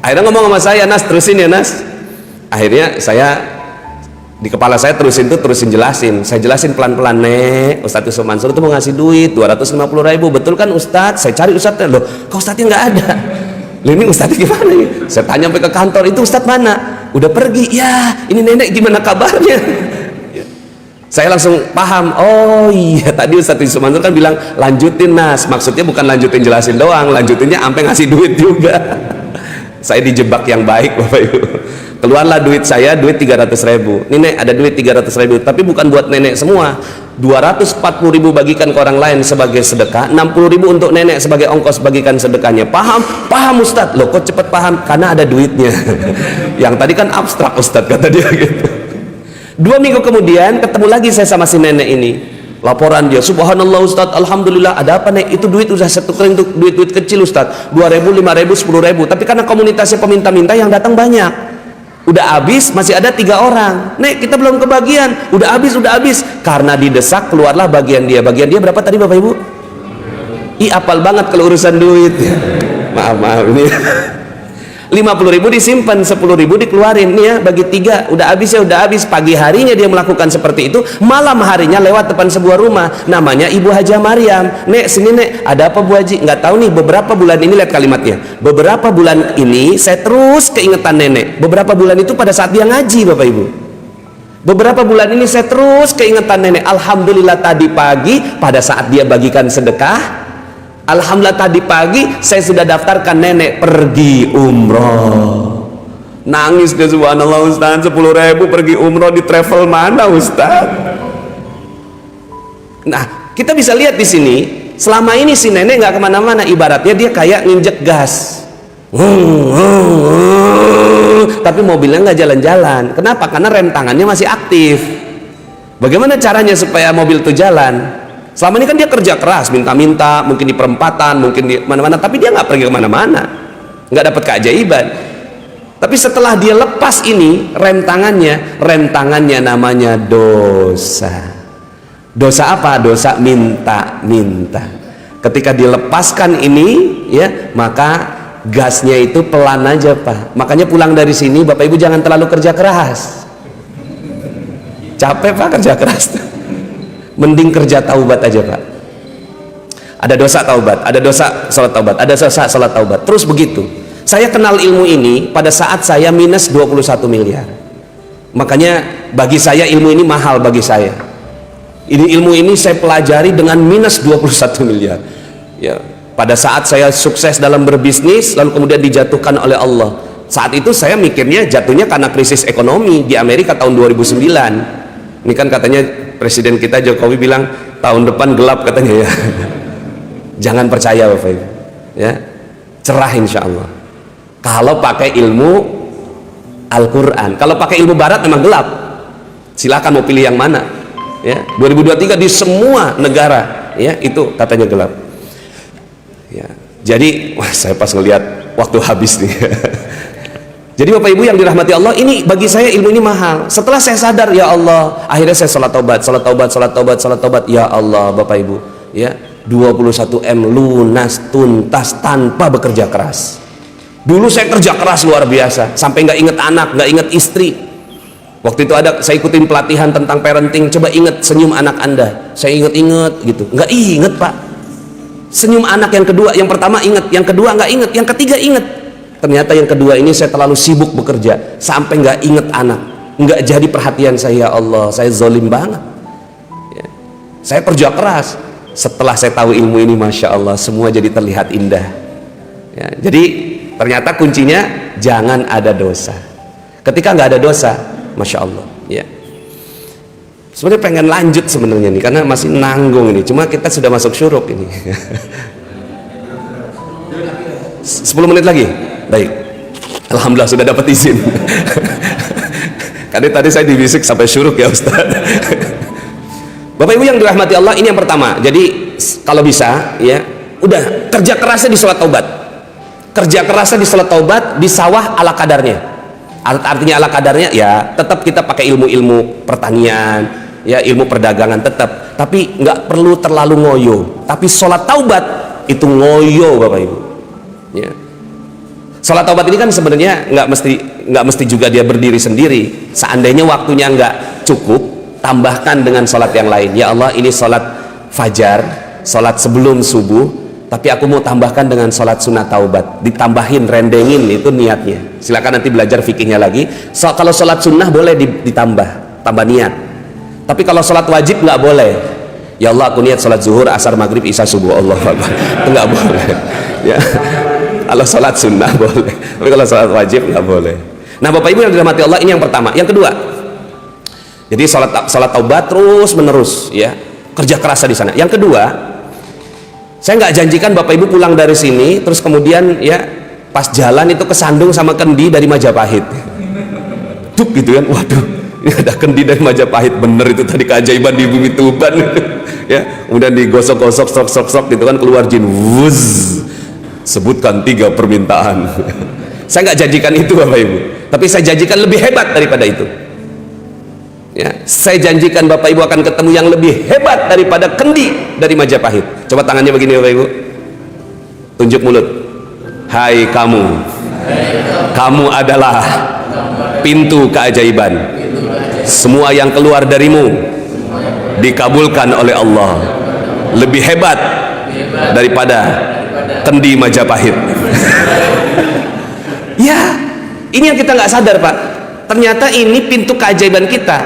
Akhirnya ngomong sama saya, "Nas, terusin ya Nas." Akhirnya saya di kepala saya terusin jelasin. Saya jelasin pelan-pelan, "Nek, Ustadz Yusuf Mansur itu mau ngasih duit 250.000, betul kan Ustadz?" Saya cari Ustadznya, "Loh, kok Ustadznya nggak ada?" "Ini Ustadznya gimana nih?" Saya tanya sampai ke kantor, "Itu Ustadz mana?" "Udah pergi." "Ya, ini nenek gimana kabarnya?" Saya langsung paham, oh iya tadi Ustadz Yusuf Mansur kan bilang lanjutin Nas, maksudnya bukan lanjutin jelasin doang, lanjutinnya sampai ngasih duit juga. Saya dijebak yang baik Bapak Ibu. Keluarlah duit saya, duit 300.000. Nenek ada duit 300.000, tapi bukan buat nenek semua. 240.000 bagikan ke orang lain sebagai sedekah, 60.000 untuk nenek sebagai ongkos bagikan sedekahnya. Paham? Paham Ustadz. Loh kok cepet paham? Karena ada duitnya. Yang tadi kan abstrak Ustadz, kata dia gitu. 2 minggu kemudian ketemu lagi saya sama si nenek ini. Laporan dia, "Subhanallah Ustadz, Alhamdulillah, ada apa Nek? Itu duit udah saya tukerin untuk duit-duit kecil Ustadz, 2.000, 5.000, 10.000. Tapi karena komunitasnya peminta-minta yang datang banyak. Udah habis, masih ada 3 orang. Nek, kita belum kebagian. Udah habis. Karena didesak, keluarlah bagian dia. Bagian dia berapa tadi Bapak Ibu? Apal banget kalau urusan duit. Maaf ini. 50.000 disimpan, 10.000 dikeluarin nih ya, bagi 3. Udah habis ya, udah habis. Pagi harinya dia melakukan seperti itu, malam harinya lewat depan sebuah rumah namanya Ibu Haja Maryam. "Nek, sini Nek, ada apa Bu Haji?" "Nggak tahu nih, beberapa bulan ini," lihat kalimatnya, "beberapa bulan ini saya terus keingetan nenek." Beberapa bulan itu pada saat dia ngaji Bapak Ibu. "Beberapa bulan ini saya terus keingetan nenek. Alhamdulillah tadi pagi pada saat dia bagikan sedekah, alhamdulillah tadi pagi saya sudah daftarkan nenek pergi umroh." Nangis dia, "Subhanallah Ustaz, 10.000 pergi umroh di travel mana Ustaz?" Nah, kita bisa lihat di sini, selama ini si nenek nggak kemana-mana, ibaratnya dia kayak nginjek gas. Tapi mobilnya nggak jalan-jalan. Kenapa? Karena rem tangannya masih aktif. Bagaimana caranya supaya mobil itu jalan? Selama ini kan dia kerja keras, minta-minta, mungkin di perempatan, mungkin di mana-mana, tapi dia nggak pergi kemana-mana, nggak dapat keajaiban. Tapi setelah dia lepas ini rem tangannya namanya dosa. Dosa apa? Dosa minta-minta. Ketika dilepaskan ini ya, maka gasnya itu pelan aja Pak. Makanya pulang dari sini Bapak Ibu jangan terlalu kerja keras. Capek Pak kerja keras. Mending kerja taubat aja Pak. Ada dosa taubat, ada dosa salat taubat, ada dosa salat taubat. Terus begitu. Saya kenal ilmu ini pada saat saya minus 21 miliar. Makanya bagi saya ilmu ini mahal bagi saya. Ilmu ini saya pelajari dengan minus 21 miliar. Ya, pada saat saya sukses dalam berbisnis lalu kemudian dijatuhkan oleh Allah. Saat itu saya mikirnya jatuhnya karena krisis ekonomi di Amerika tahun 2009. Ini kan katanya Presiden kita Jokowi bilang tahun depan gelap katanya ya. Jangan percaya Bapak Ibu ya, cerah insya Allah kalau pakai ilmu Al-Quran. Kalau pakai ilmu barat memang gelap, silakan mau pilih yang mana ya. 2023 di semua negara ya itu katanya gelap ya. Jadi wah, saya pas ngelihat waktu habis nih. Jadi Bapak Ibu yang dirahmati Allah, ini bagi saya ilmu ini mahal. Setelah saya sadar, ya Allah, akhirnya saya sholat taubat. Ya Allah Bapak Ibu ya, 21 M lunas tuntas tanpa bekerja keras. Dulu saya kerja keras luar biasa sampai nggak inget anak, nggak inget istri. Waktu itu saya ikutin pelatihan tentang parenting, coba inget senyum anak Anda. Saya inget gitu, nggak inget Pak. Senyum anak yang kedua, yang pertama inget, yang kedua nggak inget, yang ketiga inget. Ternyata yang kedua ini saya terlalu sibuk bekerja sampai nggak inget anak, nggak jadi perhatian saya. Ya Allah, saya zolim banget ya. Saya kerja keras. Setelah saya tahu ilmu ini, Masya Allah, semua jadi terlihat indah ya. Jadi ternyata kuncinya jangan ada dosa. Ketika nggak ada dosa, Masya Allah ya. Sebenarnya pengen lanjut sebenarnya nih, karena masih nanggung ini, cuma kita sudah masuk syuruk ini. 10 menit lagi, baik. Alhamdulillah sudah dapat izin. Karena tadi saya dibisik sampai syuruk ya Ustaz. Bapak Ibu yang dirahmati Allah, ini yang pertama. Jadi kalau bisa ya, udah kerja kerasnya di sholat taubat. Kerja kerasnya di sholat taubat, di sawah ala kadarnya. Artinya ala kadarnya ya, tetap kita pakai ilmu-ilmu pertanian, ya ilmu perdagangan tetap. Tapi nggak perlu terlalu ngoyo. Tapi sholat taubat itu ngoyo Bapak Ibu. Ya. Sholat taubat ini kan sebenarnya nggak mesti juga dia berdiri sendiri. Seandainya waktunya nggak cukup, tambahkan dengan sholat yang lain. Ya Allah, ini sholat fajar, sholat sebelum subuh, tapi aku mau tambahkan dengan sholat sunat taubat. Ditambahin, rendengin, itu niatnya. Silakan nanti belajar fikihnya lagi. Kalau sholat sunnah boleh ditambah, tambah niat. Tapi kalau sholat wajib nggak boleh. Ya Allah, aku niat sholat zuhur, asar, maghrib, isya, subuh. Allah Akbar. Itu nggak boleh. Ya. Kalau sholat sunnah boleh, tapi kalau sholat wajib nggak boleh. Nah Bapak Ibu yang dirahmati Allah, ini yang pertama. Yang kedua, jadi sholat taubat terus menerus ya, kerja kerasa di sana. Yang kedua, saya nggak janjikan Bapak Ibu pulang dari sini terus kemudian ya pas jalan itu kesandung sama kendi dari Majapahit. Duk gitu kan, waduh ini ada kendi dari Majapahit, bener itu tadi keajaiban di bumi Tuban. Ya, kemudian digosok-gosok, sok gitu kan, keluar jin, wuz, sebutkan 3 permintaan. Saya nggak janjikan itu Bapak Ibu, tapi saya janjikan lebih hebat daripada itu ya. Saya janjikan Bapak Ibu akan ketemu yang lebih hebat daripada kendi dari Majapahit. Coba tangannya begini Bapak Ibu, tunjuk mulut. Hai kamu, kamu adalah pintu keajaiban. Semua yang keluar darimu dikabulkan oleh Allah, lebih hebat daripada kendi Majapahit. Ya, ini yang kita nggak sadar Pak. Ternyata ini pintu keajaiban kita,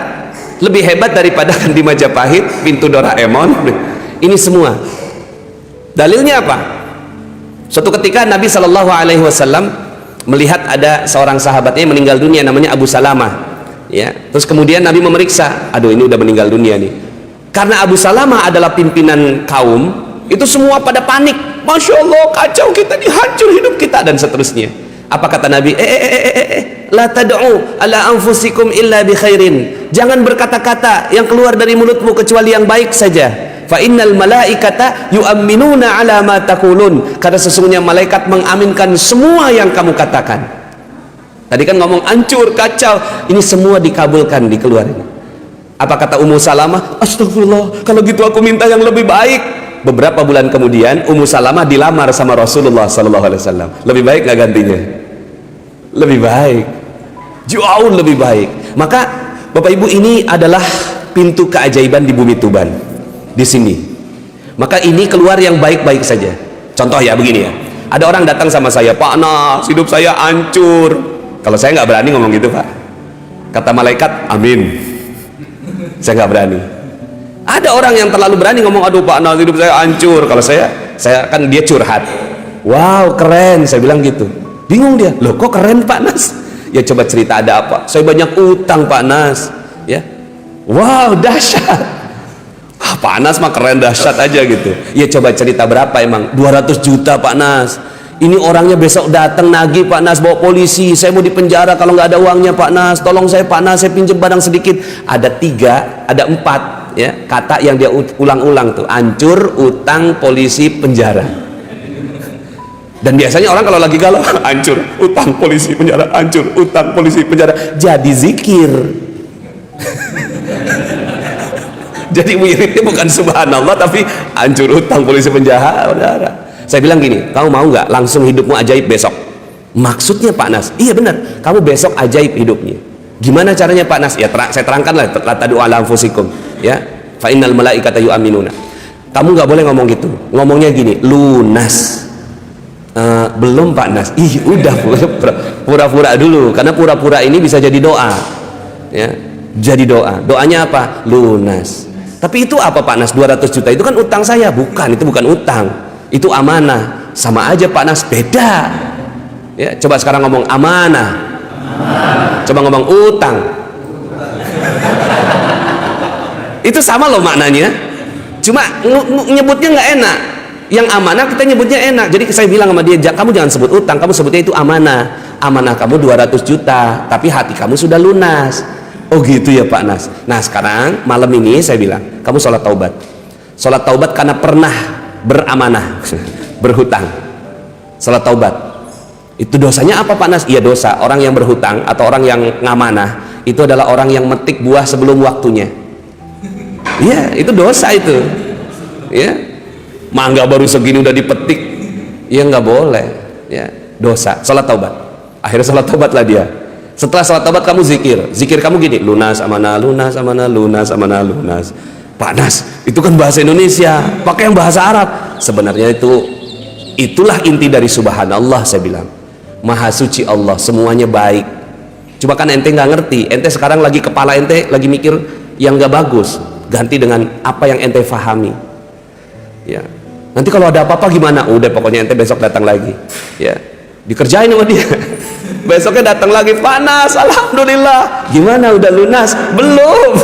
lebih hebat daripada kendi Majapahit, pintu Doraemon. Ini semua. Dalilnya apa? Suatu ketika Nabi Shallallahu Alaihi Wasallam melihat ada seorang sahabatnya yang meninggal dunia, namanya Abu Salamah. Ya, terus kemudian Nabi memeriksa, aduh ini udah meninggal dunia nih. Karena Abu Salamah adalah pimpinan kaum, itu semua pada panik. Masya Allah, kacau kita, dihancur hidup kita, dan seterusnya. Apa kata Nabi? La tad'u ala anfusikum illa bi khairin. Jangan berkata-kata yang keluar dari mulutmu kecuali yang baik saja. Fa innal malaikata yu'minuna ala ma taqulun. Karena sesungguhnya malaikat mengaminkan semua yang kamu katakan. Tadi kan ngomong hancur, kacau, ini semua dikabulkan, dikeluarin. Apa kata Ummu Salamah? Astagfirullah, kalau gitu aku minta yang lebih baik. Beberapa bulan kemudian Ummu Salamah dilamar sama Rasulullah SAW. Lebih baik nggak gantinya? Lebih baik, jauh lebih baik. Maka Bapak Ibu, ini adalah pintu keajaiban di bumi Tuban, di sini. Maka ini keluar yang baik-baik saja. Contoh ya begini ya, ada orang datang sama saya, Pak Nas, hidup saya hancur. Kalau saya nggak berani ngomong gitu Pak. Kata malaikat, amin. Saya nggak berani. Ada orang yang terlalu berani ngomong, aduh Pak Nas, hidup saya hancur. Kalau saya kan dia curhat. Wow, keren, saya bilang gitu. Bingung dia, loh kok keren Pak Nas? Ya coba cerita ada apa? Saya banyak utang Pak Nas. Ya, wow dahsyat. Pak Nas mah keren dahsyat aja gitu. Ya coba cerita berapa emang? 200 juta Pak Nas. Ini orangnya besok datang nagih Pak Nas, bawa polisi. Saya mau dipenjara kalau nggak ada uangnya Pak Nas. Tolong saya Pak Nas, saya pinjam barang sedikit. Ada 4 ya kata yang dia ulang-ulang tuh, hancur, utang, polisi, penjara. Dan biasanya orang kalau lagi galau, hancur, utang, polisi, penjara, hancur, utang, polisi, penjara. Jadi zikir. Jadi wiridnya bukan subhanallah tapi hancur utang, polisi penjahat. Saya bilang gini, kamu mau nggak langsung hidupmu ajaib besok? Maksudnya Pak Nas, iya benar, kamu besok ajaib hidupnya. Gimana caranya Pak Nas? Ya saya terangkan lah, la tadu ala anfusikum, ya, fa innal malaikata yu'minuna. Kamu nggak boleh ngomong gitu, ngomongnya gini, lunas. Belum Pak Nas, udah pura-pura dulu, karena pura-pura ini bisa jadi doa, ya, jadi doa. Doanya apa? Lunas. Tapi itu apa Pak Nas? 200 juta itu kan utang saya. Bukan, itu bukan utang, itu amanah. Sama aja Pak Nas, beda. Ya, coba sekarang ngomong amanah. Coba ngomong utang. Itu sama loh maknanya, cuma nyebutnya nggak enak. Yang amanah kita nyebutnya enak. Jadi saya bilang sama dia, kamu jangan sebut utang, kamu sebutnya itu amanah. Amanah kamu 200 juta, tapi hati kamu sudah lunas. Oh gitu ya Pak Nas. Nah sekarang malam ini saya bilang, kamu sholat taubat. Sholat taubat karena pernah beramanah, berhutang. Sholat taubat. Itu dosanya apa Pak Nas? Iya dosa. Orang yang berhutang atau orang yang ngamanah itu adalah orang yang metik buah sebelum waktunya. Iya, itu dosa itu. Ya. Mangga baru segini udah dipetik, ya nggak boleh, ya, dosa. Sholat taubat. Akhirnya sholat taubat lah dia. Setelah sholat taubat kamu zikir kamu gini, lunas amanah, lunas amanah, lunas amanah, lunas. Pak Nas, itu kan bahasa Indonesia, pakai yang bahasa Arab. Sebenarnya itulah inti dari subhanallah. Saya bilang maha suci Allah, semuanya baik. Coba kan ente nggak ngerti, ente sekarang lagi kepala ente lagi mikir yang nggak bagus, ganti dengan apa yang ente fahami. Ya, nanti kalau ada apa-apa gimana? Udah pokoknya ente besok datang lagi, ya, dikerjain sama dia. Besoknya datang lagi, panas, alhamdulillah. Gimana, udah lunas? Belum.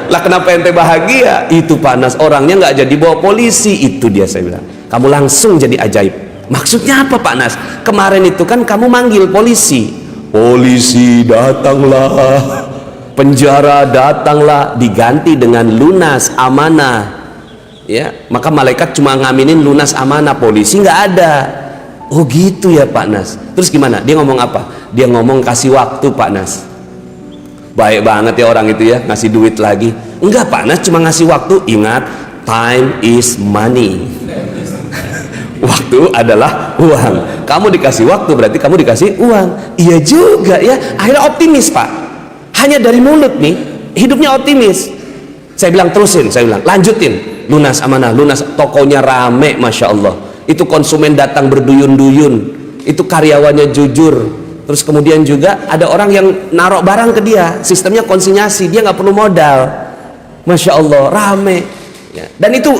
Lah kenapa ente bahagia? Itu panas, orangnya nggak jadi bawa polisi. Itu dia, saya bilang kamu langsung jadi ajaib. Maksudnya apa Pak Nas? Kemarin itu kan kamu manggil polisi, polisi datanglah, penjara datanglah, diganti dengan lunas amanah. Ya, maka malaikat cuma ngaminin lunas amanah, polisi nggak ada. Oh gitu ya Pak Nas. Terus gimana? Dia ngomong apa? Dia ngomong kasih waktu Pak Nas. Baik banget ya orang itu ya, ngasih duit lagi. Enggak Pak Nas, cuma ngasih waktu. Ingat, time is money. Waktu adalah uang. Kamu dikasih waktu berarti kamu dikasih uang. Iya juga ya. Akhirnya optimis Pak. Hanya dari mulut nih, hidupnya optimis. Saya bilang terusin, saya bilang lanjutin. Lunas amanah, lunas, tokonya rame, masya Allah. Itu konsumen datang berduyun-duyun, itu karyawannya jujur. Terus kemudian juga ada orang yang narok barang ke dia, sistemnya konsinyasi, dia nggak perlu modal, masya Allah, rame. Ya. Dan itu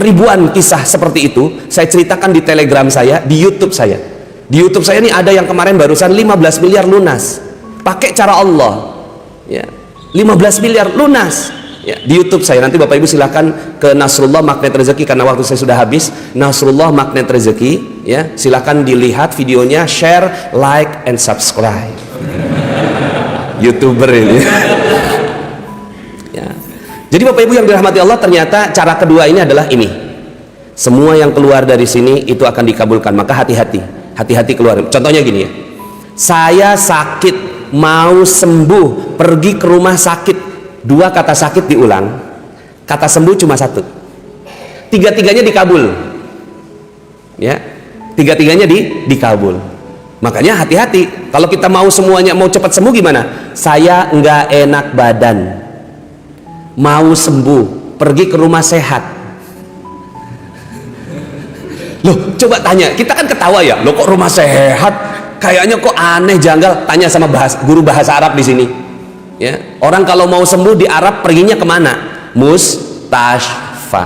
ribuan kisah seperti itu saya ceritakan di Telegram saya, di YouTube saya. Di YouTube saya ini ada yang kemarin barusan 15 miliar lunas, pakai cara Allah. Ya. 15 miliar lunas. Ya, di YouTube saya, nanti Bapak Ibu silahkan ke Nasrullah Magnet Rezeki, karena waktu saya sudah habis. Nasrullah Magnet Rezeki, ya, silahkan dilihat videonya, share, like, and subscribe. YouTuber ini. Ya. Jadi Bapak Ibu yang dirahmati Allah, ternyata cara kedua ini adalah ini. Semua yang keluar dari sini itu akan dikabulkan, maka hati-hati, hati-hati keluar. Contohnya gini ya, saya sakit, mau sembuh, pergi ke rumah sakit. Dua kata sakit diulang, kata sembuh cuma satu. Tiga-tiganya dikabul. Ya, tiga-tiganya dikabul. Makanya hati-hati. Kalau kita mau semuanya mau cepat sembuh gimana? Saya nggak enak badan, mau sembuh, pergi ke rumah sehat. Loh, coba tanya. Kita kan ketawa ya. Loh kok rumah sehat? Kayaknya kok aneh, janggal. Tanya sama guru bahasa Arab di sini. Ya, orang kalau mau sembuh di Arab perginya kemana? Mustashfa.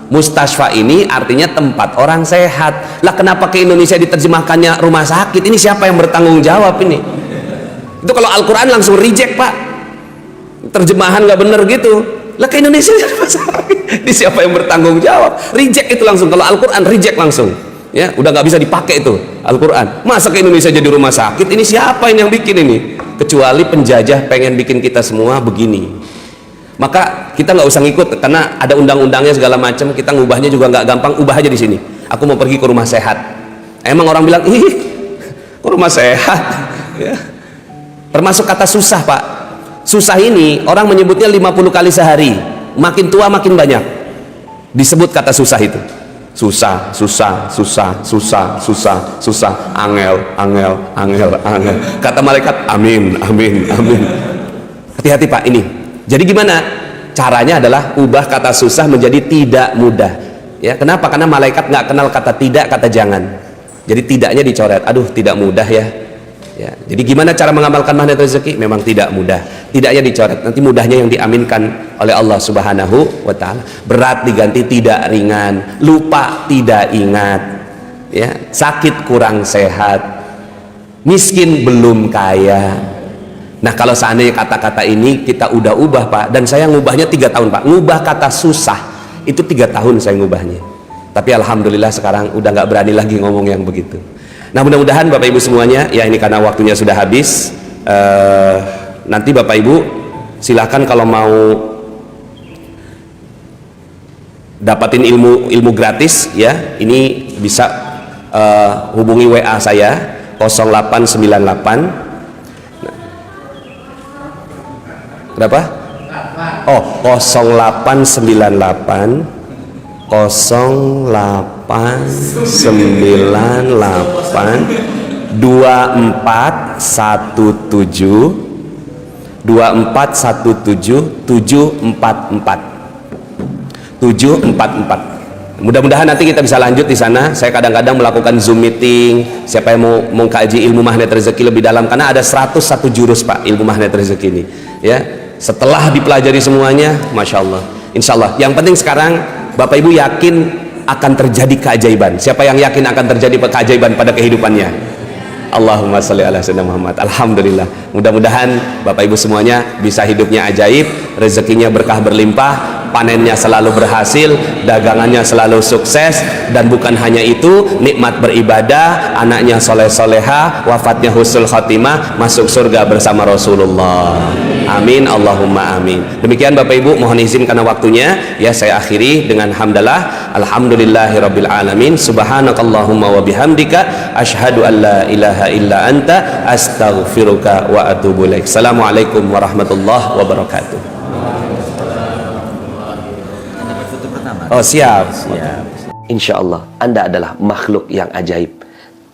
Mustashfa ini artinya tempat orang sehat. Lah kenapa ke Indonesia diterjemahkannya rumah sakit? Ini siapa yang bertanggung jawab ini? Itu kalau Al-Quran langsung reject Pak, terjemahan nggak bener gitu. Lah ke Indonesia rumah sakit, ini siapa yang bertanggung jawab? Reject itu langsung. Kalau Al-Quran reject langsung. Ya, udah nggak bisa dipakai itu Al-Quran. Masa ke Indonesia jadi rumah sakit? Ini siapa yang bikin ini? Kecuali penjajah pengen bikin kita semua begini, maka kita nggak usah ngikut, karena ada undang-undangnya segala macam. Kita ngubahnya juga nggak gampang. Ubah aja di sini. Aku mau pergi ke rumah sehat. Emang orang bilang, ih, ke rumah sehat. Ya. Termasuk kata susah Pak. Susah ini orang menyebutnya 50 kali sehari. makin tua makin banyak disebut kata susah itu. Susah, susah, susah, susah, susah, susah, angel, angel, angel, angel. Kata malaikat, amin, amin, amin. Hati-hati Pak ini. Jadi gimana? Caranya adalah ubah kata susah menjadi tidak mudah. Ya, kenapa? Karena malaikat nggak kenal kata tidak, kata jangan. Jadi tidaknya dicoret. Aduh, tidak mudah ya. Ya, jadi gimana cara mengamalkan magnet rezeki? Memang tidak mudah. Tidaknya dicoret. Nanti mudahnya yang diaminkan oleh Allah Subhanahu wa taala. Berat diganti tidak ringan, lupa tidak ingat. Ya, sakit kurang sehat. Miskin belum kaya. Nah, kalau seandainya kata-kata ini kita udah ubah Pak, dan saya ngubahnya 3 tahun Pak. Ngubah kata susah itu 3 tahun saya ngubahnya. Tapi alhamdulillah sekarang udah nggak berani lagi ngomong yang begitu. Nah, mudah-mudahan Bapak Ibu semuanya, ya ini karena waktunya sudah habis, nanti Bapak Ibu silahkan kalau mau dapatin ilmu gratis ya, ini bisa hubungi WA saya 0898. Berapa? Oh, 0898 0898 2417 2417 744. Mudah-mudahan nanti kita bisa lanjut di sana. Saya kadang-kadang melakukan Zoom meeting. Siapa yang mau mengkaji ilmu magnet rezeki lebih dalam, karena ada 101 jurus Pak ilmu magnet rezeki ini. Ya, setelah dipelajari semuanya, masya Allah, insya Allah. Yang penting sekarang Bapak Ibu yakin akan terjadi keajaiban. Siapa yang yakin akan terjadi keajaiban pada kehidupannya? Allahumma sholli ala sayyidina Muhammad. Alhamdulillah. Mudah-mudahan Bapak Ibu semuanya bisa hidupnya ajaib, rezekinya berkah berlimpah, panennya selalu berhasil, dagangannya selalu sukses, dan bukan hanya itu, nikmat beribadah, anaknya soleh-soleha, wafatnya husnul khotimah, masuk surga bersama Rasulullah. Amin, Allahumma amin. Demikian Bapak Ibu, mohon izin karena waktunya, ya saya akhiri dengan hamdalah, alhamdulillahirabbil alamin, subhanakallahumma wa bihamdika, asyhadu an la ilaha illa anta, astaghfiruka wa atubu ilaik. Assalamualaikum warahmatullahi wabarakatuh. Oh siap. Insya Allah Anda adalah makhluk yang ajaib.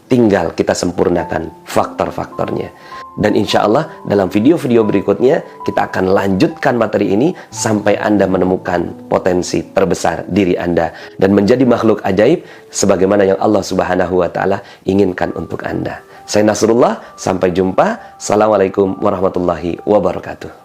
Tinggal kita sempurnakan faktor-faktornya. Dan insya Allah dalam video-video berikutnya kita akan lanjutkan materi ini sampai Anda menemukan potensi terbesar diri Anda dan menjadi makhluk ajaib sebagaimana yang Allah Subhanahu wa taala inginkan untuk Anda. Saya Nasrullah, sampai jumpa. Assalamualaikum warahmatullahi wabarakatuh.